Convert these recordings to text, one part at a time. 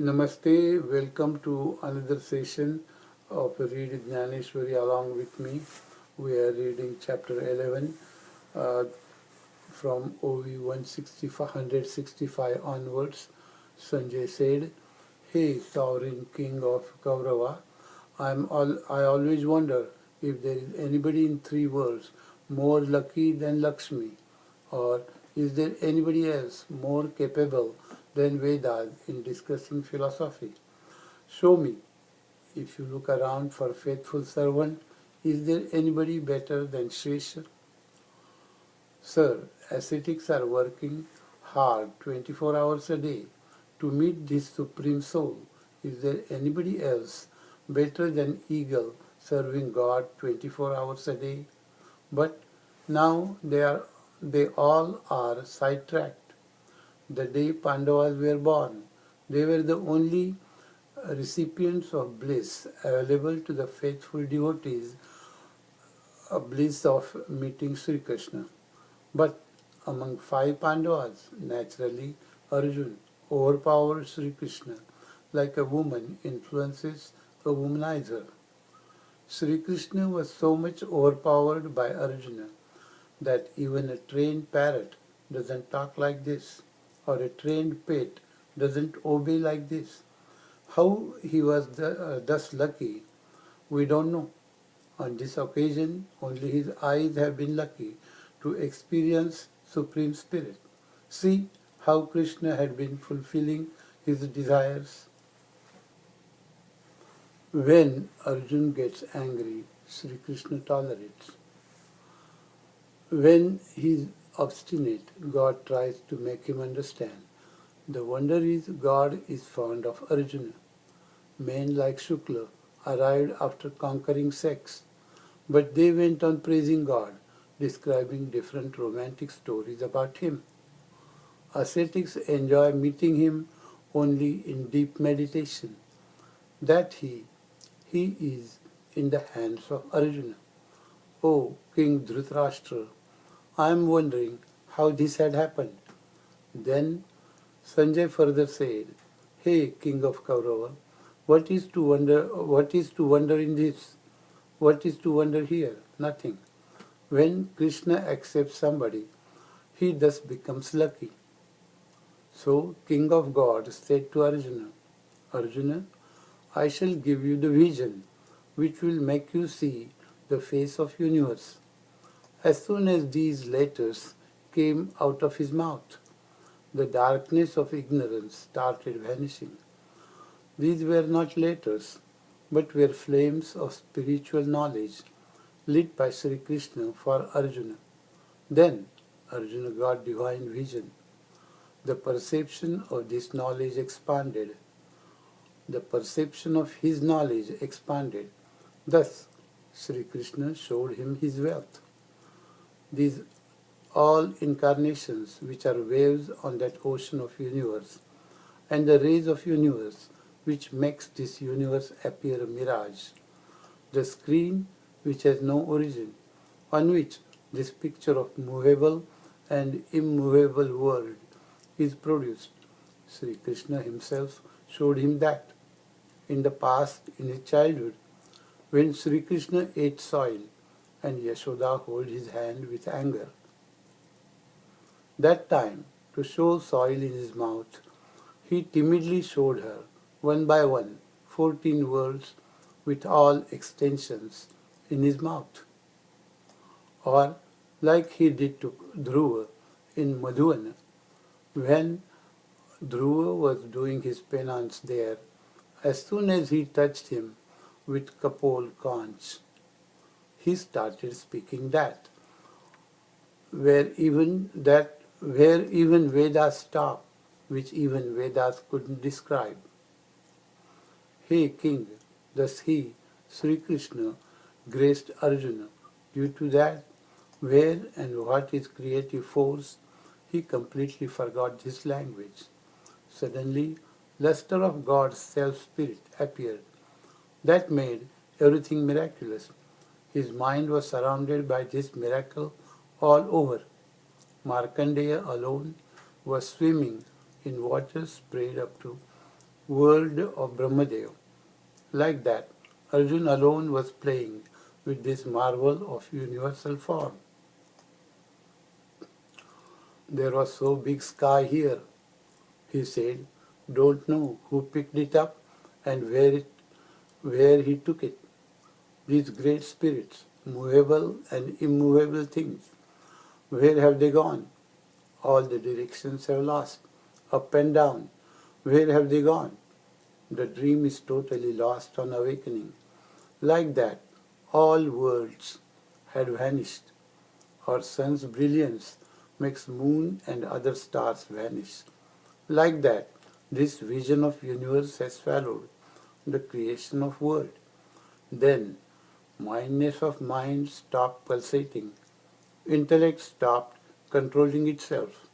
Namaste, welcome to another session of Read Jnaneshwari along with me. We are reading chapter 11 uh, from OV 165 onwards. Sanjay said, "Hey, sovereign king of Kaurava, I always wonder if there is anybody in three worlds more lucky than Lakshmi, or is there anybody else more capable than Vedas in discussing philosophy? Show me, if you look around for faithful servant, is there anybody better than Shresha? Sir, ascetics are working hard 24 hours a day to meet this supreme soul. Is there anybody else better than eagle serving God 24 hours a day? But now they all are sidetracked. The day Pandavas were born, they were the only recipients of bliss available to the faithful devotees, a bliss of meeting Sri Krishna. But among five Pandavas, naturally Arjun overpowered Sri Krishna like a woman influences a womanizer. Sri Krishna was so much overpowered by Arjuna that even a trained parrot doesn't talk like this, or a trained pet doesn't obey like this. How he was thus lucky, we don't know. On this occasion, only his eyes have been lucky to experience Supreme Spirit. See how Krishna had been fulfilling his desires. When Arjun gets angry, Sri Krishna tolerates. When he is obstinate, God tries to make him understand. The wonder is God is fond of Arjuna. Men like Shukla arrived after conquering sex, but they went on praising God, describing different romantic stories about him. Ascetics enjoy meeting him only in deep meditation, that he is in the hands of Arjuna. O King Dhritarashtra, I am wondering how this had happened. Then Sanjay further said, Hey King of Kaurava, what is to wonder in this? What is to wonder here? Nothing. When Krishna accepts somebody, he thus becomes lucky. So King of Gods said to Arjuna, Arjuna, I shall give you the vision which will make you see the face of universe. As soon as these letters came out of his mouth, the darkness of ignorance started vanishing. These were not letters, but were flames of spiritual knowledge lit by Sri Krishna for Arjuna. Then Arjuna got divine vision. The perception of this knowledge expanded. The perception of his knowledge expanded. Thus, Sri Krishna showed him his wealth. These all incarnations which are waves on that ocean of universe, and the rays of universe which makes this universe appear a mirage, the screen which has no origin, on which this picture of movable and immovable world is produced. Sri Krishna himself showed him that. In the past, in his childhood, when Sri Krishna ate soil and Yashoda held his hand with anger, that time, to show soil in his mouth, he timidly showed her, one by one, 14 worlds with all extensions in his mouth. Or, like he did to Dhruva in Madhuvana, when Dhruva was doing his penance there, as soon as he touched him with Kapol conch, he started speaking where even Vedas stop, which even Vedas couldn't describe. Hey King, thus he, Sri Krishna, graced Arjuna. Due to that, where and what is creative force, he completely forgot this language. Suddenly, luster of God's self-spirit appeared. That made everything miraculous. His mind was surrounded by this miracle all over. Markandeya alone was swimming in water sprayed up to world of Brahmadev. Like that, Arjuna alone was playing with this marvel of universal form. There was so big sky here, he said, don't know who picked it up and where he took it. These great spirits, movable and immovable things, where have they gone? All the directions have lost, up and down. Where have they gone? The dream is totally lost on awakening. Like that, all worlds had vanished. Our sun's brilliance makes moon and other stars vanish. Like that, this vision of universe has swallowed the creation of world. Then, mindness of mind stopped pulsating. Intellect stopped controlling itself.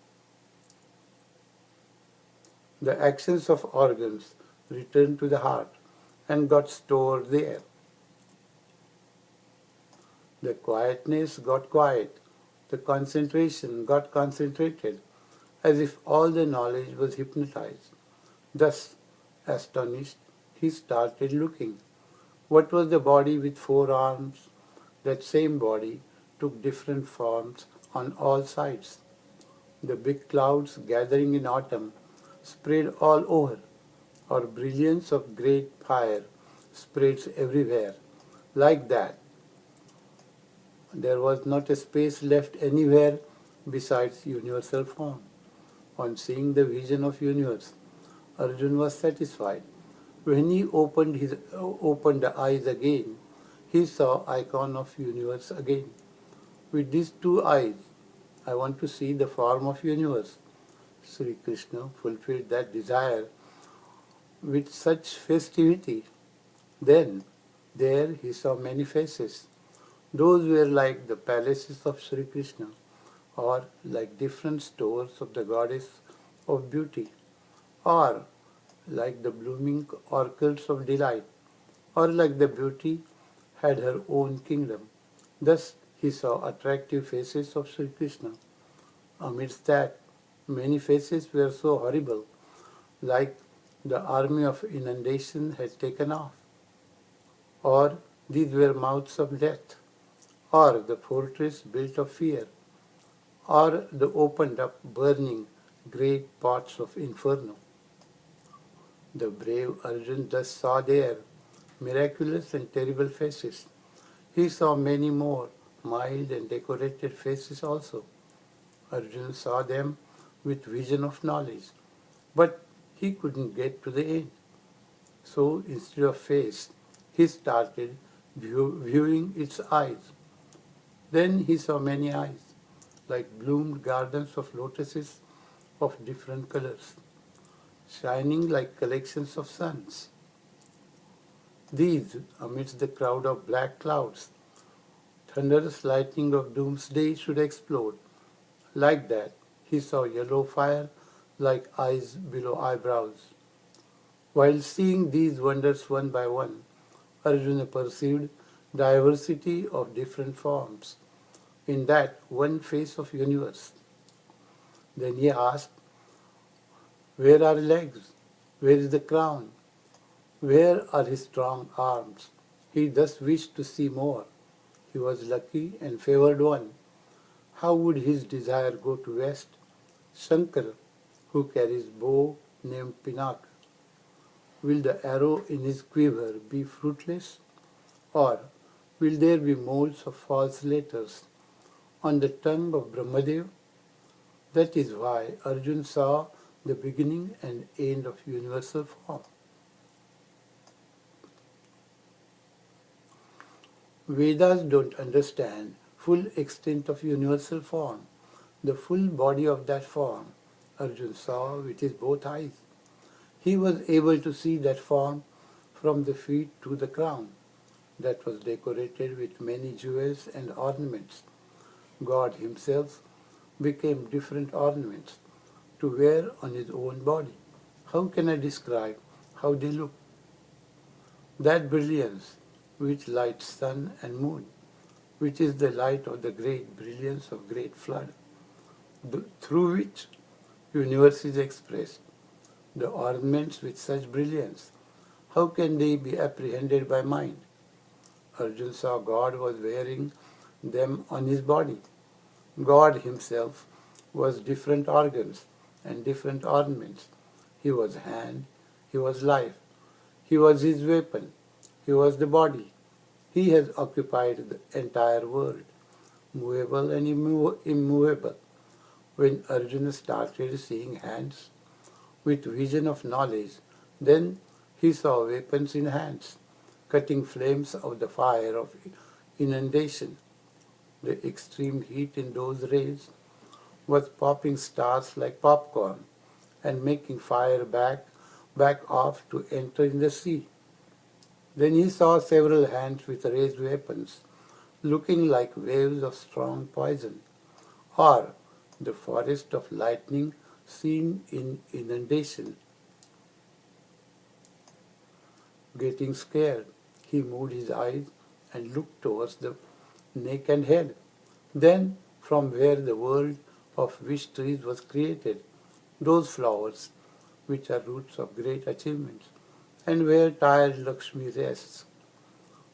The actions of organs returned to the heart and got stored there. The quietness got quiet. The concentration got concentrated, as if all the knowledge was hypnotized. Thus, astonished, he started looking. What was the body with 4 arms? That same body took different forms on all sides. The big clouds gathering in autumn spread all over, or brilliance of great fire spreads everywhere. Like that, there was not a space left anywhere besides universal form. On seeing the vision of universe, Arjun was satisfied. When he opened the eyes again, he saw icon of universe again. With these 2 eyes, I want to see the form of universe. Sri Krishna fulfilled that desire with such festivity. Then, there he saw many faces. Those were like the palaces of Sri Krishna, or like different stores of the goddess of beauty, or like the blooming orchards of delight, or like the beauty had her own kingdom. Thus he saw attractive faces of Sri Krishna. Amidst that, many faces were so horrible, like the army of inundation had taken off, or these were mouths of death, or the fortress built of fear, or the opened up burning great pots of inferno. The brave Arjun thus saw there miraculous and terrible faces. He saw many more mild and decorated faces also. Arjun saw them with vision of knowledge, but he couldn't get to the end. So instead of face, he started viewing its eyes. Then he saw many eyes, like bloomed gardens of lotuses of different colors, shining like collections of suns. These, amidst the crowd of black clouds, thunderous lightning of doomsday should explode. Like that, he saw yellow fire like eyes below eyebrows. While seeing these wonders one by one, Arjuna perceived diversity of different forms in that one face of universe. Then he asked, where are legs? Where is the crown? Where are his strong arms? He thus wished to see more. He was lucky and favored one. How would his desire go to west? Shankar, who carries bow named Pinaka. Will the arrow in his quiver be fruitless? Or will there be molds of false letters on the tongue of Brahmadev? That is why Arjun saw the beginning and end of universal form. Vedas don't understand full extent of universal form, the full body of that form. Arjun saw with his both eyes. He was able to see that form from the feet to the crown, that was decorated with many jewels and ornaments. God himself became different ornaments to wear on his own body. How can I describe how they look? That brilliance which lights sun and moon, which is the light of the great brilliance of great flood, through which universe is expressed. the ornaments with such brilliance, how can they be apprehended by mind? Arjuna saw God was wearing them on his body. God himself was different organs and different ornaments. He was hand, he was life, he was his weapon, he was the body. He has occupied the entire world, movable and immovable. When Arjuna started seeing hands with vision of knowledge, then he saw weapons in hands, cutting flames of the fire of inundation. The extreme heat in those rays was popping stars like popcorn and making fire back off to enter in the sea. Then he saw several hands with raised weapons, looking like waves of strong poison, or the forest of lightning seen in inundation. Getting scared, he moved his eyes and looked towards the neck and head. Then, from where the world of wish trees was created, those flowers, which are roots of great achievements, and where tired Lakshmi rests,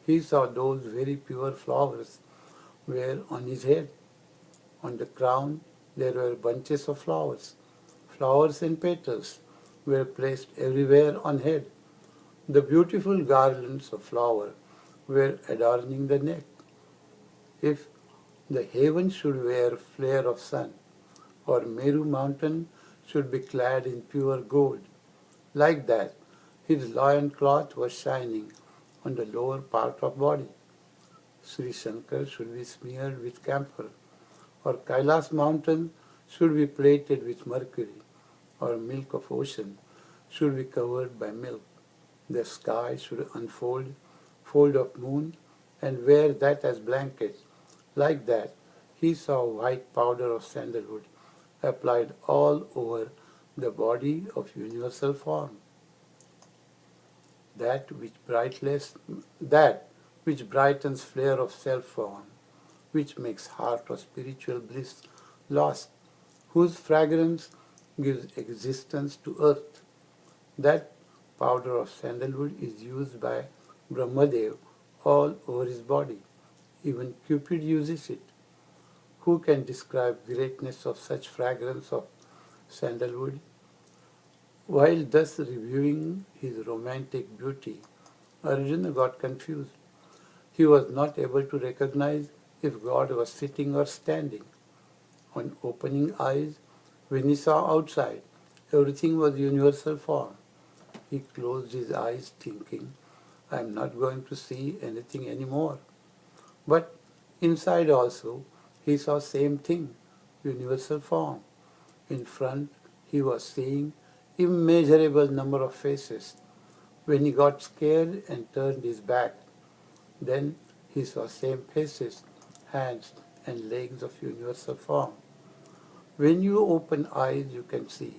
he saw those very pure flowers were on his head. On the crown there were bunches of flowers. Flowers and petals were placed everywhere on head. The beautiful garlands of flower were adorning the neck. If the heavens should wear flare of sun, or Meru mountain should be clad in pure gold, like that his loin cloth was shining on the lower part of body. Sri Shankar should be smeared with camphor, or Kailas mountain should be plated with mercury, or milk of ocean should be covered by milk. The sky should unfold, fold of moon, and wear that as blanket. Like that, he saw white powder of sandalwood applied all over the body of universal form. That which that which brightens flare of self form, which makes heart of spiritual bliss lost, whose fragrance gives existence to earth. That powder of sandalwood is used by Brahmadev all over his body. Even Cupid uses it. Who can describe greatness of such fragrance of sandalwood? While thus reviewing his romantic beauty, Arjuna got confused. He was not able to recognize if God was sitting or standing. On opening eyes, when he saw outside, everything was universal form. He closed his eyes thinking, I am not going to see anything anymore. But inside also, he saw same thing, universal form. In front, he was seeing immeasurable number of faces. When he got scared and turned his back, then he saw same faces, hands and legs of universal form. When you open eyes, you can see.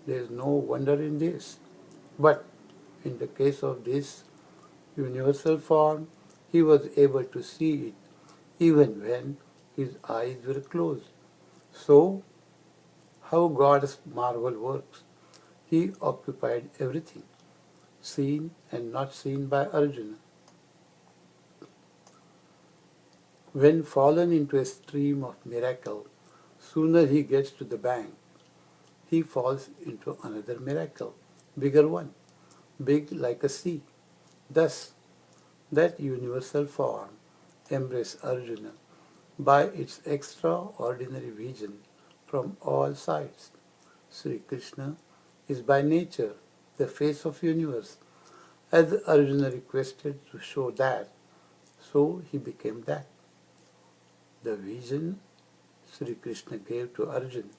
There is no wonder in this. But in the case of this universal form, he was able to see it even when his eyes were closed. So, how God's marvel works. He occupied everything, seen and not seen by Arjuna. When fallen into a stream of miracle, sooner he gets to the bank, he falls into another miracle, bigger one, big like a sea. Thus, that universal form embraced Arjuna by its extraordinary vision from all sides. Sri Krishna is by nature the face of universe. As Arjuna requested to show that, so he became that. The vision Sri Krishna gave to Arjuna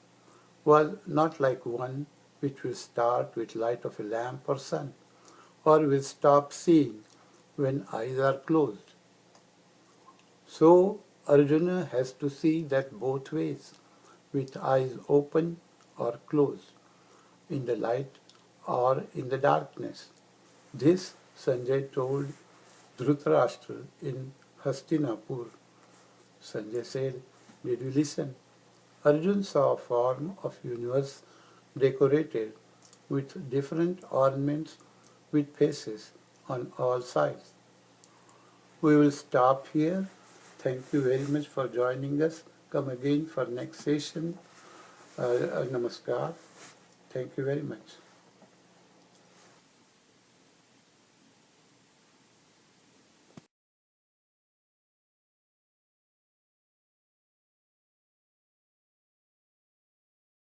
was not like one which will start with light of a lamp or sun, or will stop seeing when eyes are closed. So Arjuna has to see that both ways, with eyes open or closed, in the light or in the darkness. This Sanjay told Dhritarashtra in Hastinapur. Sanjay said, did you listen? Arjuna saw a form of universe decorated with different ornaments with faces on all sides. We will stop here. Thank you very much for joining us. Come again for next session. Namaskar. Thank you very much.